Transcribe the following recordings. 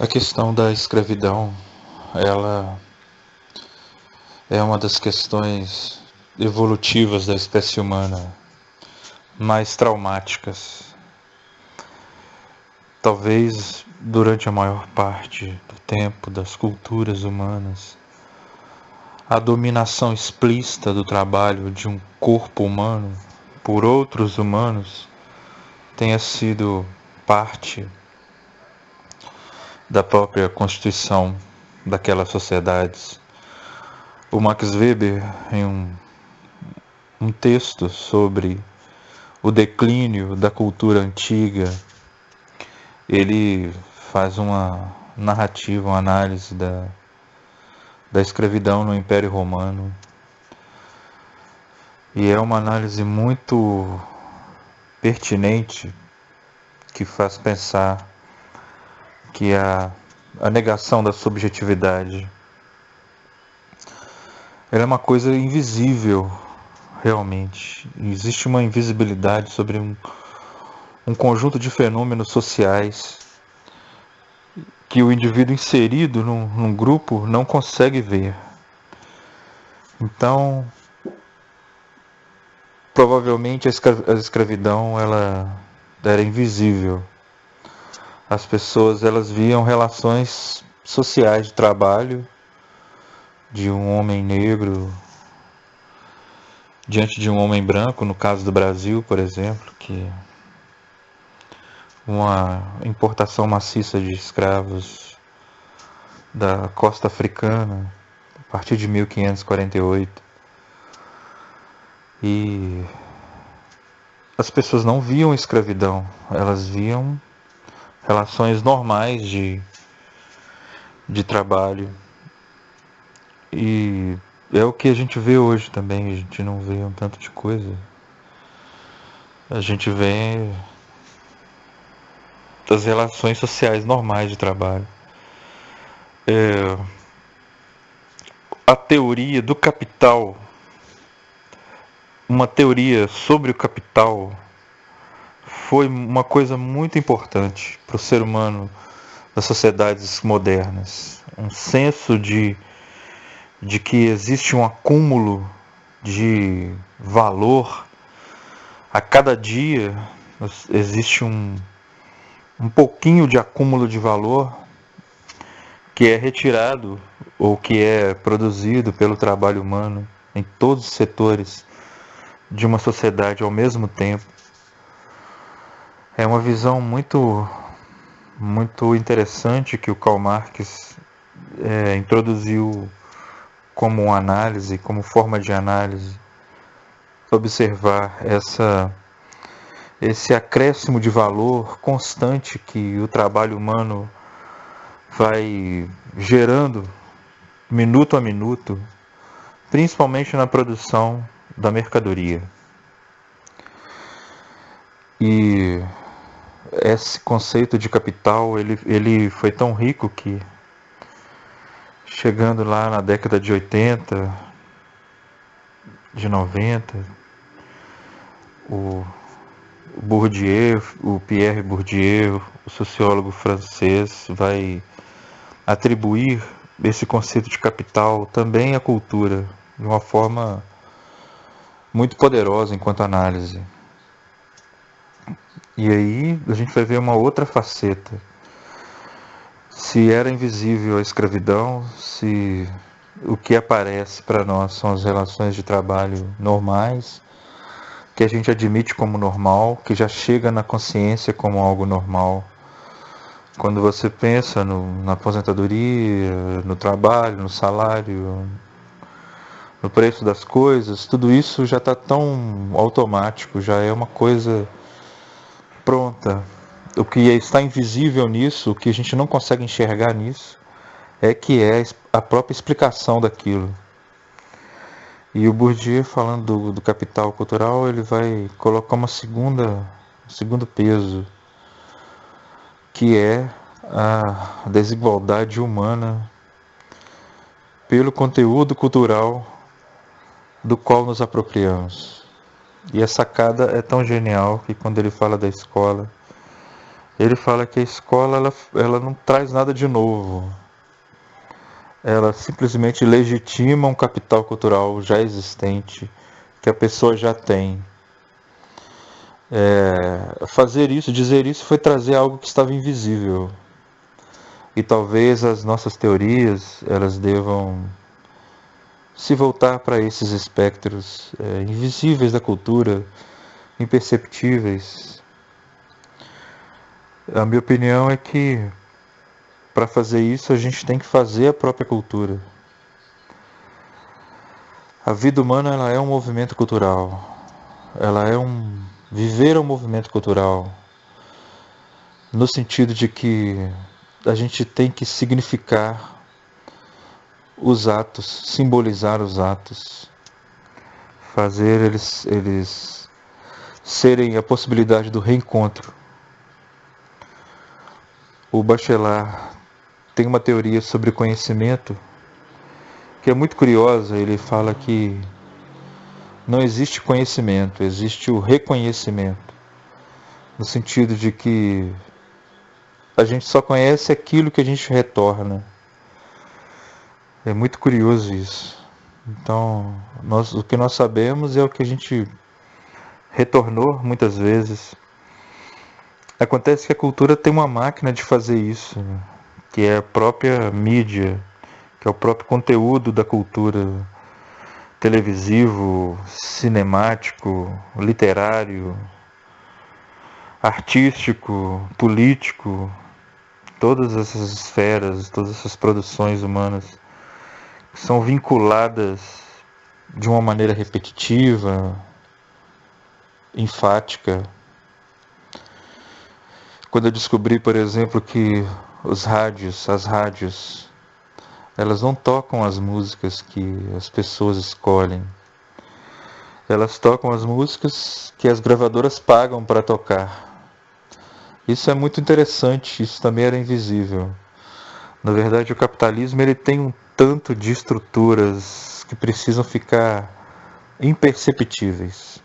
A questão da escravidão, ela é uma das questões evolutivas da espécie humana mais traumáticas. Talvez durante a maior parte do tempo das culturas humanas, a dominação explícita do trabalho de um corpo humano por outros humanos tenha sido parte da própria constituição daquelas sociedades. O Max Weber, em um texto sobre o declínio da cultura antiga, ele faz uma narrativa, uma análise da escravidão no Império Romano. E é uma análise muito pertinente que faz pensar que a negação da subjetividade ela é uma coisa invisível, realmente. Existe uma invisibilidade sobre um conjunto de fenômenos sociais que o indivíduo inserido num grupo não consegue ver. Então, provavelmente a escravidão ela era invisível. As pessoas elas viam relações sociais de trabalho de um homem negro diante de um homem branco, no caso do Brasil, por exemplo, que uma importação maciça de escravos da costa africana a partir de 1548. E as pessoas não viam escravidão, elas viam relações normais de trabalho. E é o que a gente vê hoje também, a gente não vê um tanto de coisa. A gente vê as relações sociais normais de trabalho. A teoria do capital, uma teoria sobre o capital, foi uma coisa muito importante para o ser humano das sociedades modernas. Um senso de que existe um acúmulo de valor. A cada dia existe um pouquinho de acúmulo de valor que é retirado ou que é produzido pelo trabalho humano em todos os setores de uma sociedade ao mesmo tempo. É uma visão muito interessante que o Karl Marx introduziu como uma análise, como forma de análise, observar esse acréscimo de valor constante que o trabalho humano vai gerando minuto a minuto, principalmente na produção da mercadoria. E esse conceito de capital, ele foi tão rico que, chegando lá na década de 80, de 90, o Bourdieu, o Pierre Bourdieu, o sociólogo francês, vai atribuir esse conceito de capital também à cultura, de uma forma muito poderosa enquanto análise. E aí a gente vai ver uma outra faceta. Se era invisível a escravidão, se o que aparece para nós são as relações de trabalho normais, que a gente admite como normal, que já chega na consciência como algo normal. Quando você pensa na aposentadoria, no trabalho, no salário, no preço das coisas, tudo isso já está tão automático, já é uma coisa pronta. O que está invisível nisso, o que a gente não consegue enxergar nisso, é que é a própria explicação daquilo. E o Bourdieu, falando do capital cultural, ele vai colocar um segundo peso, que é a desigualdade humana pelo conteúdo cultural do qual nos apropriamos. E a sacada é tão genial que quando ele fala da escola, Ele fala que a escola ela não traz nada de novo. Ela simplesmente legitima um capital cultural já existente, que a pessoa já tem. Fazer isso, dizer isso, foi trazer algo que estava invisível. E talvez as nossas teorias elas devam se voltar para esses espectros invisíveis da cultura, imperceptíveis. A minha opinião é que para fazer isso a gente tem que fazer a própria cultura. A vida humana ela é um movimento cultural. Ela é um viver um movimento cultural no sentido de que a gente tem que significar os atos, simbolizar os atos, fazer eles serem a possibilidade do reencontro. O Bachelard tem uma teoria sobre conhecimento que é muito curiosa. Ele fala que não existe conhecimento, existe o reconhecimento, no sentido de que a gente só conhece aquilo que a gente retorna. É muito curioso isso. Então, o que nós sabemos é o que a gente retornou muitas vezes. Acontece que a cultura tem uma máquina de fazer isso, né? Que é a própria mídia, que é o próprio conteúdo da cultura, televisivo, cinemático, literário, artístico, político, todas essas esferas, todas essas produções humanas que são vinculadas de uma maneira repetitiva, enfática. Quando eu descobri, por exemplo, que as rádios, elas não tocam as músicas que as pessoas escolhem. Elas tocam as músicas que as gravadoras pagam para tocar. Isso é muito interessante, isso também era invisível. Na verdade, o capitalismo ele tem um tanto de estruturas que precisam ficar imperceptíveis.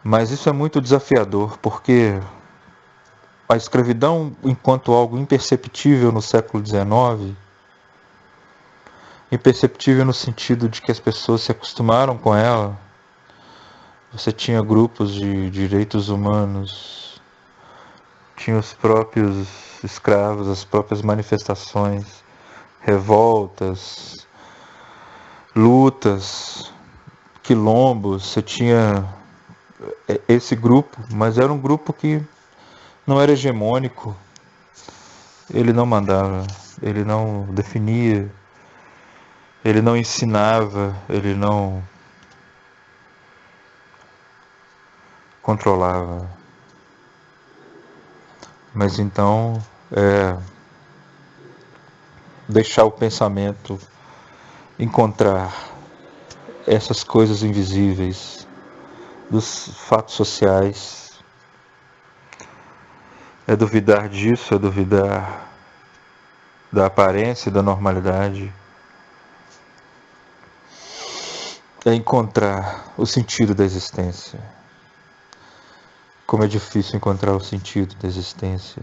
Mas isso é muito desafiador, porque a escravidão, enquanto algo imperceptível no século XIX, imperceptível no sentido de que as pessoas se acostumaram com ela, você tinha grupos de direitos humanos, tinha os próprios escravos, as próprias manifestações, revoltas, lutas, quilombos, você tinha esse grupo, mas era um grupo que não era hegemônico, ele não mandava, ele não definia, ele não ensinava, ele não controlava. Mas então, deixar o pensamento encontrar essas coisas invisíveis dos fatos sociais, é duvidar disso, é duvidar da aparência e da normalidade, é encontrar o sentido da existência. Como é difícil encontrar o sentido da existência.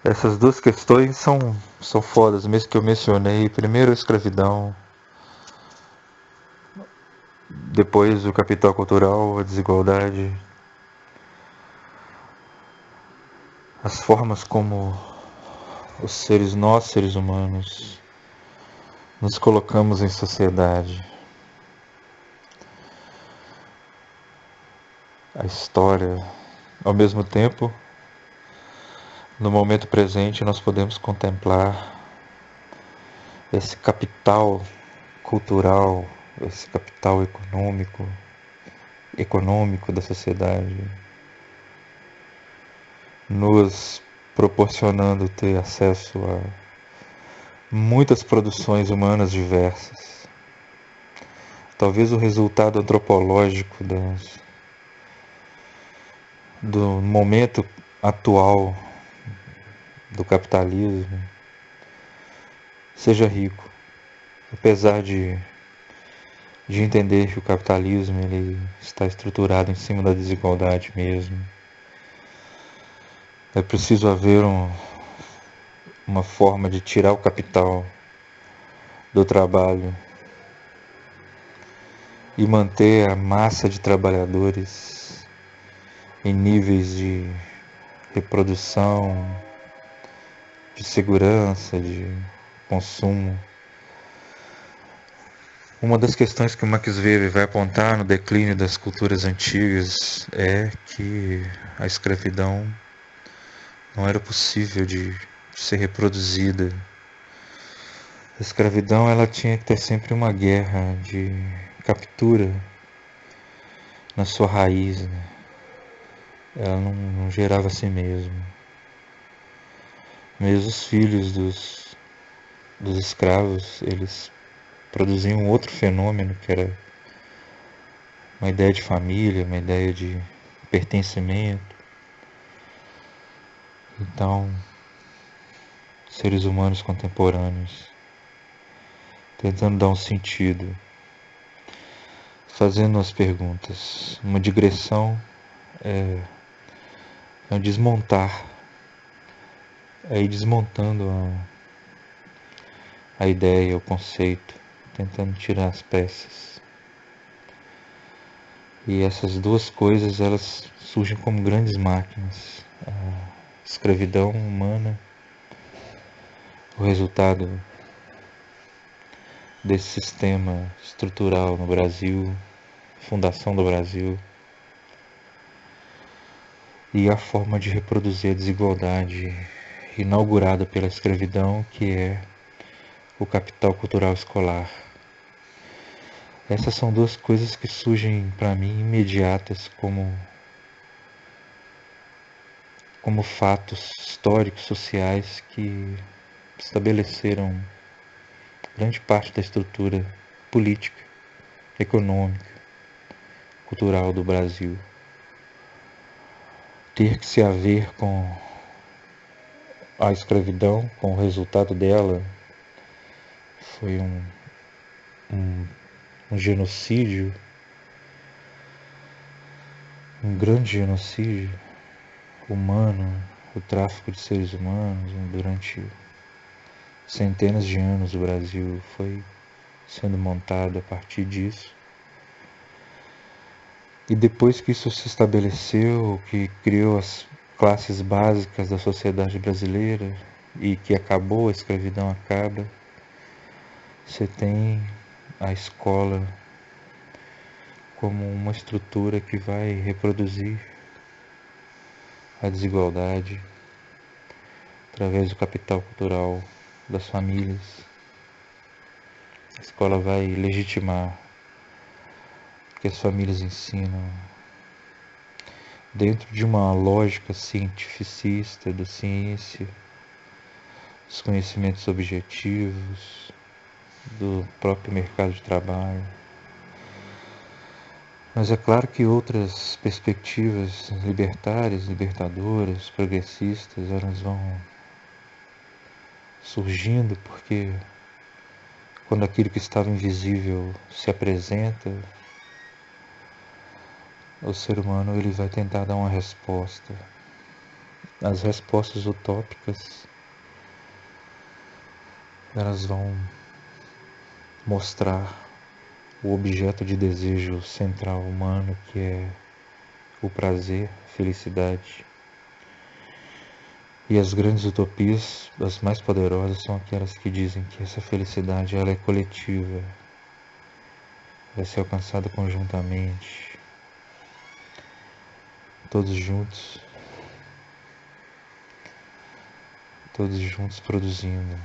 Essas duas questões são fodas, mesmo que eu mencionei. Primeiro a escravidão, depois o capital cultural, a desigualdade, as formas como nós seres humanos, nos colocamos em sociedade. A história, ao mesmo tempo, no momento presente, nós podemos contemplar esse capital cultural, esse capital econômico da sociedade, nos proporcionando ter acesso a muitas produções humanas diversas. Talvez o resultado antropológico do momento atual do capitalismo seja rico, apesar de de entender que o capitalismo ele está estruturado em cima da desigualdade mesmo. É preciso haver uma forma de tirar o capital do trabalho e manter a massa de trabalhadores em níveis de reprodução, de segurança, de consumo. Uma das questões que o Max Weber vai apontar no declínio das culturas antigas é que a escravidão não era possível de ser reproduzida. A escravidão ela tinha que ter sempre uma guerra de captura na sua raiz, né? Ela não gerava a si mesma. Mesmo os filhos dos escravos, eles produziam um outro fenômeno que era uma ideia de família, uma ideia de pertencimento. Então, seres humanos contemporâneos tentando dar um sentido, fazendo as perguntas. Uma digressão é um desmontar, é ir desmontando a ideia, o conceito, tentando tirar as peças. E essas duas coisas elas surgem como grandes máquinas. A escravidão humana, o resultado desse sistema estrutural no Brasil, fundação do Brasil, e a forma de reproduzir a desigualdade inaugurada pela escravidão, que é o capital cultural escolar. Essas são duas coisas que surgem para mim imediatas como fatos históricos, sociais que estabeleceram grande parte da estrutura política, econômica, cultural do Brasil. Ter que se haver com a escravidão, com o resultado dela, foi um genocídio, um grande genocídio humano, o tráfico de seres humanos durante centenas de anos. O Brasil foi sendo montado a partir disso. E depois que isso se estabeleceu, que criou as classes básicas da sociedade brasileira e que acabou, a escravidão acaba, você tem a escola como uma estrutura que vai reproduzir a desigualdade através do capital cultural das famílias. A escola vai legitimar que as famílias ensinam dentro de uma lógica cientificista da ciência, dos conhecimentos objetivos, do próprio mercado de trabalho. Mas é claro que outras perspectivas libertárias, libertadoras, progressistas, elas vão surgindo porque quando aquilo que estava invisível se apresenta, o ser humano ele vai tentar dar uma resposta. As respostas utópicas, elas vão mostrar o objeto de desejo central humano, que é o prazer, a felicidade. E as grandes utopias, as mais poderosas, são aquelas que dizem que essa felicidade ela é coletiva, vai ser alcançada conjuntamente, todos juntos produzindo